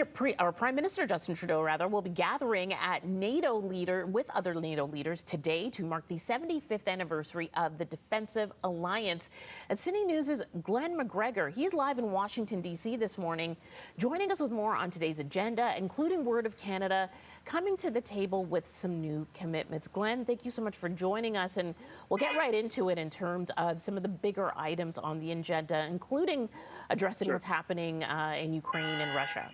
Prime Minister Justin Trudeau, will be gathering at with other NATO leaders today to mark the 75th anniversary of the Defensive Alliance. At City News' Glen Mcgregor, he's live in Washington, D.C. this morning, joining us with more on today's agenda, including word of Canada coming to the table with some new commitments. Glen, thank you so much for joining us, and we'll get right into it in terms of some of the bigger items on the agenda, including addressing what's happening in Ukraine and Russia.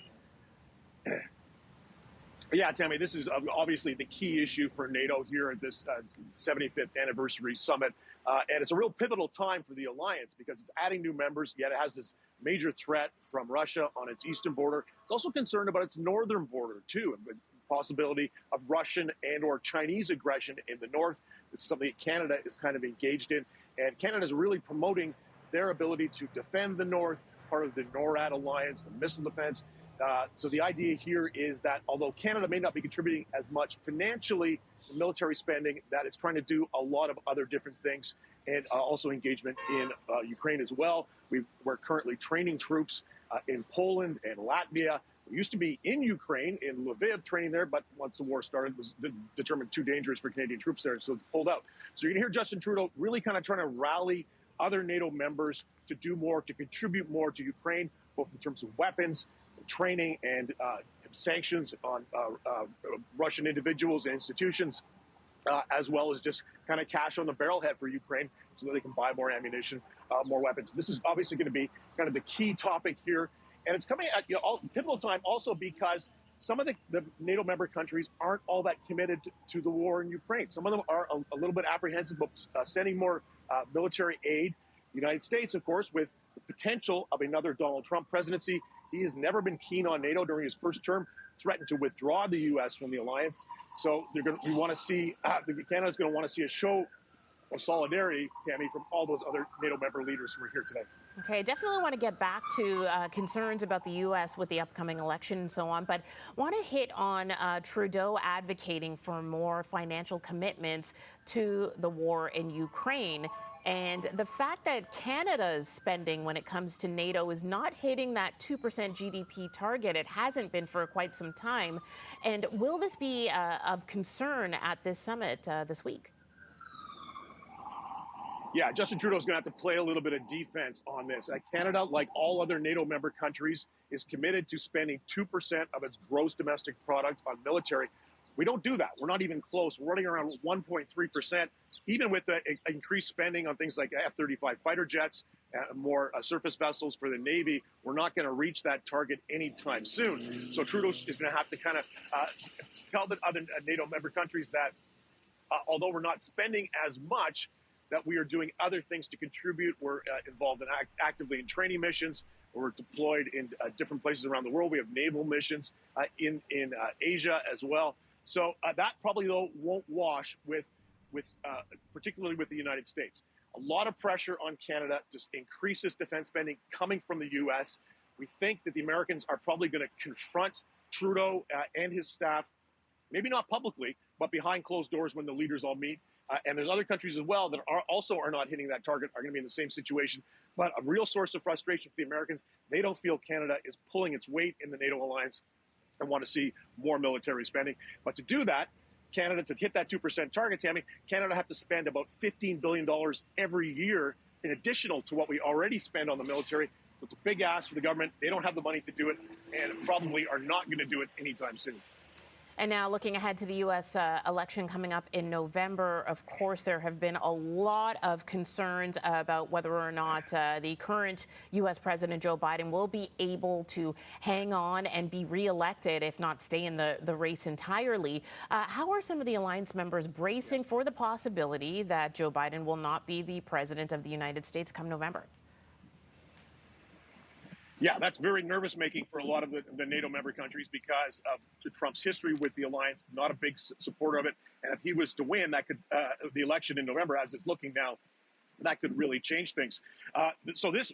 Yeah, Tammie, this is obviously the key issue for NATO here at this 75th anniversary summit. And it's a real pivotal time for the alliance because it's adding new members, yet it has this major threat from Russia on its eastern border. It's also concerned about its northern border, too, and the possibility of Russian and or Chinese aggression in the north. This is something that Canada is kind of engaged in. And Canada is really promoting their ability to defend the north, part of the NORAD alliance, the missile defense. So the idea here is that although Canada may not be contributing as much financially to military spending, that it's trying to do a lot of other different things and also engagement in Ukraine as well. We're currently training troops in Poland and Latvia. We used to be in Ukraine, in Lviv, training there, but once the war started, it was determined too dangerous for Canadian troops there, so pulled out. So you're going to hear Justin Trudeau really kind of trying to rally other NATO members to do more, to contribute more to Ukraine, both in terms of weapons, training, and sanctions on Russian individuals and institutions, as well as just kind of cash on the barrelhead for Ukraine so that they can buy more ammunition, more weapons. This is obviously going to be kind of the key topic here. And it's coming at pivotal time also because some of the NATO member countries aren't all that committed to the war in Ukraine. Some of them are a little bit apprehensive about sending more military aid. The United States, of course, with the potential of another Donald Trump presidency, he has never been keen on NATO during his first term, threatened to withdraw the U.S. from the alliance. So we want to see, Canada's going to want to see a show of solidarity, Tammie, from all those other NATO member leaders who are here today. Okay, definitely want to get back to concerns about the U.S. with the upcoming election and so on, but want to hit on Trudeau advocating for more financial commitments to the war in Ukraine. And the fact that Canada's spending when it comes to NATO is not hitting that 2% GDP target. It hasn't been for quite some time. And will this be of concern at this summit this week? Yeah, Justin Trudeau is going to have to play a little bit of defense on this. Canada, like all other NATO member countries, is committed to spending 2% of its gross domestic product on military. We don't do that. We're not even close. We're running around 1.3%. Even with the increased spending on things like F-35 fighter jets, more surface vessels for the Navy, we're not going to reach that target anytime soon. So Trudeau is going to have to kind of tell the other NATO member countries that although we're not spending as much, that we are doing other things to contribute. We're involved in actively in training missions. We're deployed in different places around the world. We have naval missions in Asia as well. So that probably, though, won't wash with particularly with the United States. A lot of pressure on Canada to increase its defense spending coming from the U.S. We think that the Americans are probably going to confront Trudeau and his staff, maybe not publicly, but behind closed doors when the leaders all meet. And there's other countries as well that are not hitting that target, are going to be in the same situation. But a real source of frustration for the Americans, they don't feel Canada is pulling its weight in the NATO alliance and want to see more military spending. But to do that, Canada, to hit that 2% target, Tammie, Canada have to spend about $15 billion every year in additional to what we already spend on the military. So it's a big ask for the government. They don't have the money to do it and probably are not going to do it anytime soon. And now looking ahead to the U.S. Election coming up in November, of course, there have been a lot of concerns about whether or not the current U.S. President Joe Biden will be able to hang on and be reelected, if not stay in the race entirely. How are some of the alliance members bracing for the possibility that Joe Biden will not be the president of the United States come November? Yeah, that's very nervous-making for a lot of the NATO member countries because of Trump's history with the alliance, not a big supporter of it. And if he was to win, that could the election in November, as it's looking now, that could really change things. So this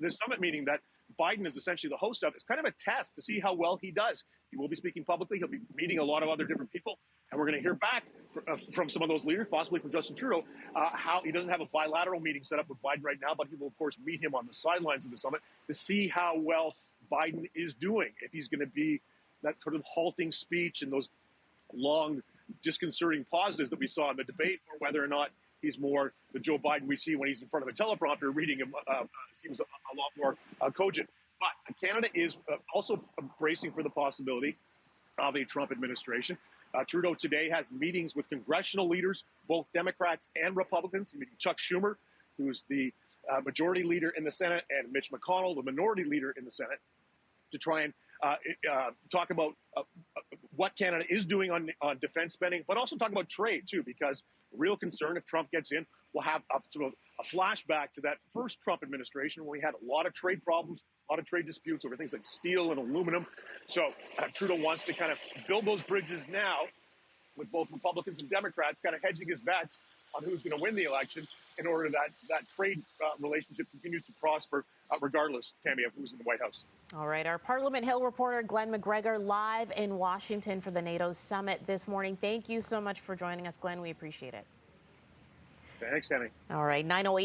summit meeting that Biden is essentially the host of is kind of a test to see how well he does. He will be speaking publicly. He'll be meeting a lot of other different people. And we're going to hear back from some of those leaders, possibly from Justin Trudeau, how he doesn't have a bilateral meeting set up with Biden right now, but he will, of course, meet him on the sidelines of the summit to see how well Biden is doing, if he's going to be that sort of halting speech and those long, disconcerting pauses that we saw in the debate, or whether or not he's more the Joe Biden we see when he's in front of a teleprompter reading him, seems a lot more cogent. But Canada is also bracing for the possibility of a Trump administration. Trudeau today has meetings with congressional leaders, both Democrats and Republicans, including Chuck Schumer, who's the majority leader in the Senate, and Mitch McConnell, the minority leader in the Senate, to try and talk about what Canada is doing on defense spending, but also talk about trade, too, because the real concern, if Trump gets in, we'll have a flashback to that first Trump administration where we had a lot of trade problems, a lot of trade disputes over things like steel and aluminum. So Trudeau wants to kind of build those bridges now with both Republicans and Democrats kind of hedging his bets on who's going to win the election in order that trade relationship continues to prosper regardless, Tammie, of who's in the White House. All right, our Parliament Hill reporter Glen Mcgregor live in Washington for the NATO summit this morning. Thank you so much for joining us, Glen. We appreciate it. Thanks, Tammie. All right, 9:08.